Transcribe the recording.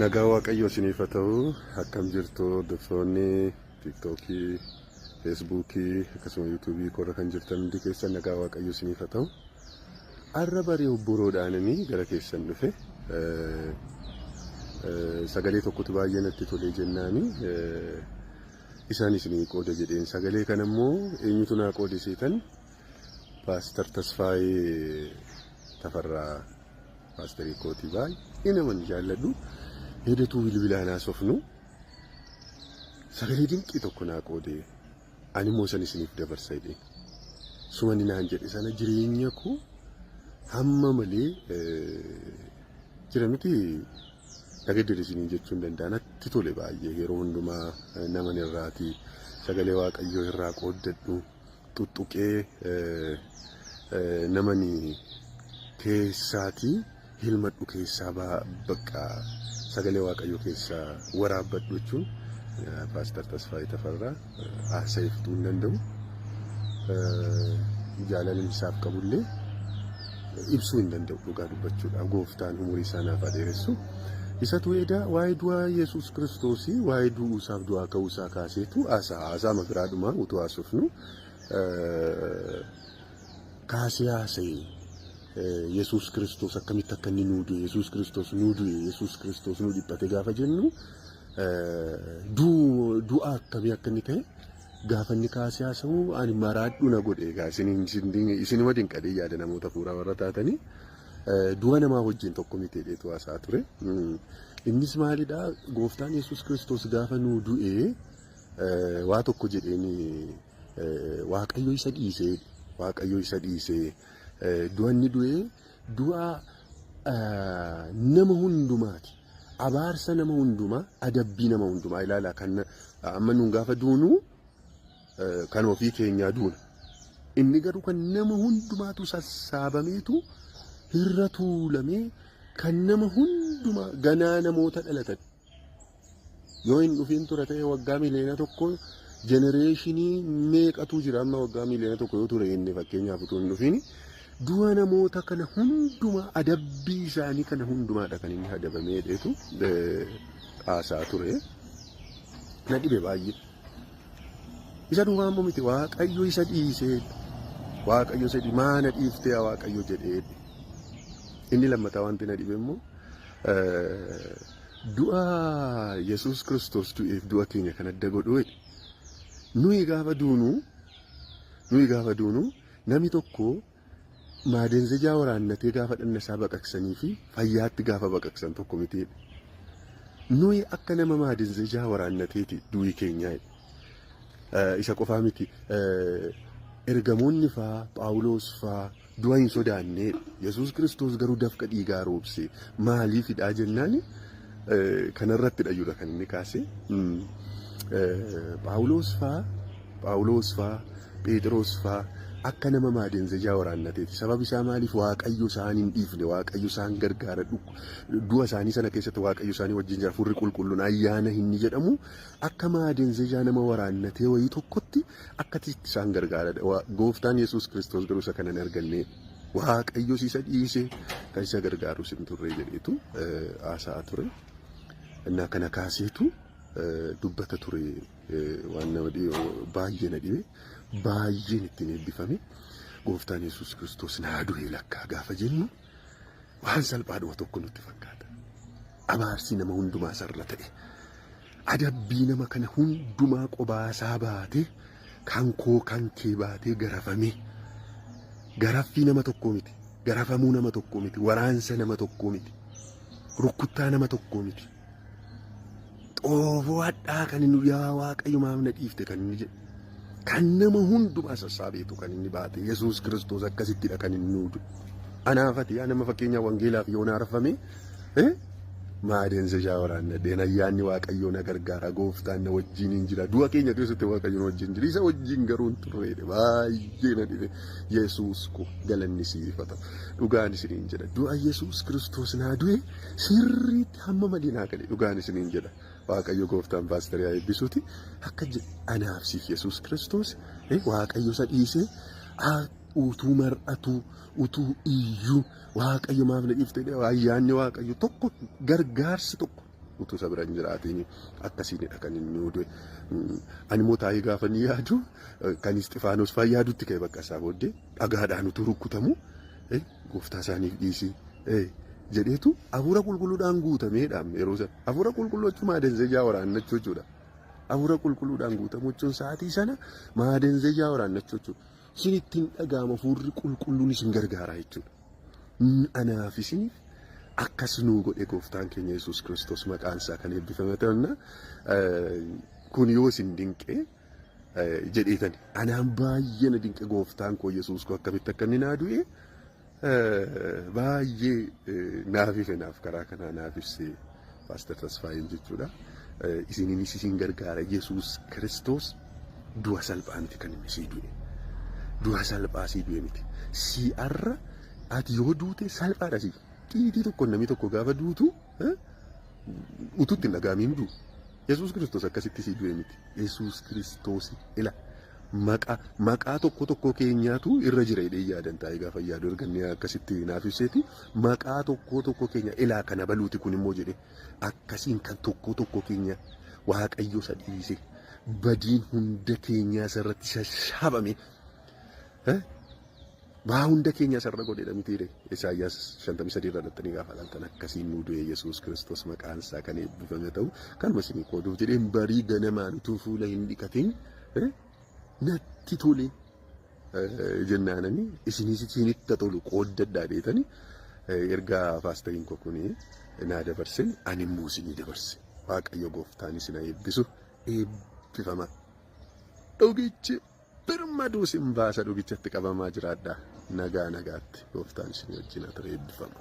Nagaa Waaqayyoo isiniif haa ta'u. Akkam jirtu hordoftoonni TikTokii, Facebookii akkasuma YouTubee korra kan jirtan hundi keessan nagaa Waaqayyoo isiniif haa ta'u. Har'a barii obboroodhaananii gara keessan dhufe sagalee tokkotu baay'ee natti tolee jennaani isaan isinii qooda jedheen sagalee kana immoo eenyutu naa qoodisiitan Paaster Tasfaayee Tafarraa Paasterii kootii baay'ee naman jaalladhu. Hedduu bilbilaan haasofnu sagalee dinqii tokko naa qoodee ani immoo san isiniif dabarsa jedhee sumani naan jedhe sana jireenya koo hamma malee jira miti nagaddee isiniin jechuun danda'a natti tole baay'ee yeroo hundumaa naman irraati sagalee Waaqayyoo irraa qooddadhu tuttuqee namani keessaatii hilmadhu keessaa bakka sagalee Waaqayyoo keessaa waraabbadhu jechuun Paaster Tasfaayee Tafarraa haasa'uu hin danda'u. Jaalalli isaaf qabullee ibsuu hin danda'u dhugaa dubbachuudha. Gooftaan umurii isaa naaf dheeressu. Isatu edaa waa'ee du'aa Yesuus Kiristoosii waa'ee du'uusaaf du'aa ka'uusaa kaaseetu haasaa mafiraadhumaa utuu haasofnu kaasee haasa'ee. Yesuus Kiristoos akkamitti akka inni nuu du'e Yesuus Kiristoos nuu du'e Yesuus Kiristoos nuu dhiphate gaafa jennu du'a akkamii akka inni ta'e gaafa inni kaasee haasa'u ani maraadhu na godhe egaa isinuma dinqadhee yaada namoota fuuraa warra taatanii du'a namaa wajjin tokko miti jedheetu haasaa ture. Innis maalidhaa gooftaan Yesuus Kiristoos gaafa nuu du'e waa tokko jedheeni Waaqayyo isa dhiisee du'a inni du'e du'a nama hundumaati. Abaarsa nama hundumaa, adabbii nama hundumaa ilaala kan amma nuun gaafa duunu kan ofii keenyaa duuna. Inni garuu kan nama hundumaatu sassaabameetu irra tuulamee kan nama hundumaa ganaa namoota dhalatan. Yoo hin dhufin ture ta'e waggaa miliyoona tokko jenereeshinii meeqatu jira amma waggaa miliyoona tokko yoo ture inni fakkeenyaaf utuu hin dhufin. Du'a namoota kana hundumaa adabbii isaanii kana hundumaadha kan inni adabamee dheetu haasaa ture. Na dhibe baay'ee. Isa duwwaa immoo miti Waaqayyo isa dhiisee Waaqayyo isa maana dhiiftee Waaqayyo jedhee. Inni lammataa wanti na dhibe immoo du'a Yesuus Kiristoos du'eef du'a keenya kan adda godhu nuyi gaafa duunu namni tokko maadenzejaa waraannatee gaafa dhanna isaa baqaqsanii fi fayyaatti gaafa baqaqsan tokko miti. Nuyi akka nama maadenzejaa waraannateeti du'i keenyaa isa qofaa miti. Ergamoonni faa Phaawulos faa du'a hin sodaannee Yesuus Kiristoos garuu dafqa dhiigaa roobse maaliifidhaa jennaani kanarrattidha jiru kan inni kaase. Phaawulos faa Phexros faa akka nama maadenzejaa waraannateeti. Sababni isaa maaliif Waaqayyo isaan hin dhiifne Waaqayyo isaan gargaara du'a isaanii sana keessatti Waaqayyo isaanii wajjin jira furri qulqulluun ayyaana hinni jedhamu akka maadenzejaa nama waraannatee wayii tokkotti akka isaan gargaara. Gooftaan Yesuus Kiristoos garuu isa kana hin arganne Waaqayyo isa dhiise kan isa gargaaru sin turre jedheetu haasaa ture. Innaa kana kaaseetu dubbata ture waan nama baay'ee na dhibe. Baay'een ittiin eebbifame gooftaan Yesuus Kiristoos naa du'e lakkaa gaafa jennu waan salphaadhuma tokko nutti fakkaata. abaarsi nama hundumaa sarara ta'e. Adabbii nama kana hundumaa qobaasaa baate kan koo kan kee baatee garafame. Garaffii nama tokkoo miti. Garafamuu nama tokkoo miti. Waraansa nama tokkoo miti. Rukkuttaa nama tokkoo miti. Xoofoo hadhaa kan inni yaa Waaqayyo maaf na dhiifte kan inni jedhe. Kan nama hundumaa sassaabeetu kan inni baate. Yesuus Kiristoos akkasittidha kan inni nuudu. Anaafati yaa nama fakkeenyaa wangeelaaf yoo naarfame maadeensa waraannadheen ayyaanni Waaqayyoo na gargaara gooftaan na wajjin hin jira. Du'a keenya keessatti Waaqayyo na wajjin jira. Isa wajjin garuu hin turreedhe baay'ee na dhibe. Yesuus ko galanni siifata. Dhugaan isiniin jedha. Du'a Yesuus Kiristoos naa du'e sirriitti hamma malee naa gale. Dhugaan isiniin jedha. Waaqayyo gooftaan paasterii haa eebbisuuti. Akka anaaf siif Yesuus Kiristoos Waaqayyo isa dhiisee utuu mar'atu utuu iyyuu Waaqayyo maaf na dhiifte ayyaanni Waaqayyo tokko gargaarsi tokko utuu isa bira hin jiraatiin akkasiinidha kan inni nuudu. Ani immoo taa'ee gaafa ni yaadu kan Isxifaanos fa'aa yaadutti ka'e bakka isaa booddee dhagaadhaan utuu rukkutamu gooftaa isaaniif dhiisii jedheetu hafuura qulqulluudhaan guutameedhaan yeroo sana hafuura qulqulluu jechuun maadeensa waraannachuu jechuudha. Hafuura qulqulluudhaan guutamu jechuun sa'aatii sana maadeensa waraannachuu jechuudha. Isin ittiin dhagaama hafuurri qulqulluun isin gargaara jechuudha. Anaaf isiniif akkas nuu godhe gooftaan keenya Yesuus Kiristoos maqaan isaa kan eebbifame ta'anna kun yoo isin dinqee jedheetan anaan baay'ee na dinqe gooftaan koo Yesuus koo akkamitti akka inni naa du'e baay'ee naaf ife naaf karaa kanaa naaf ibsee Paaster Tasfaayin jechuudha. Isiniinis isin gargaara Yesuus Kiristoos du'a salphaanti kan inni sii du'e. Du'a salphaa sii du'e miti. Si'arra ati yoo duute salphaadha sii. Xiitii tokko namni tokko gaafa duutu utuutti hin dhagaamiin du'u. Yesuus Kiristoos akkasitti sii du'e miti. Yesuus Kiristoos ila maqaa tokko keenyaatu irra jira jedhee yaadan taa'ee gaafa yaadu erganni akkasitti naaf ibseeti. Maqaa tokko keenya ilaa kana baluuti kun immoo jedhe akkasiin kan tokko keenya Waaqayyo isa dhiise badiin hunda keenyaa irratti shashaabame. Baa hunda keenya sarara godheedha mitiire. Isaayyaas 53 irra dhattanii gaafa laaltan akkasiin nuu du'e Yesuus Kiristoos maqaan isaa kan eebbifame ta'u kanuma isinii qooduuf jedheen barii ganamaan utuu fuula hin dhiqatin natti tole jennaananii isinitti tolu qooddadhaa dheetanii ergaa paasteriin koo kuni naa dabarsin ani immoo isinii dabarse. Waaqayyo gooftaan isin eebbisu eebbifama. Dhugichi birmaduu sin baasa dhugichatti qabamaa jiraadha. Nagaatti gooftaan isin wajjin haa ta'u eebbifama.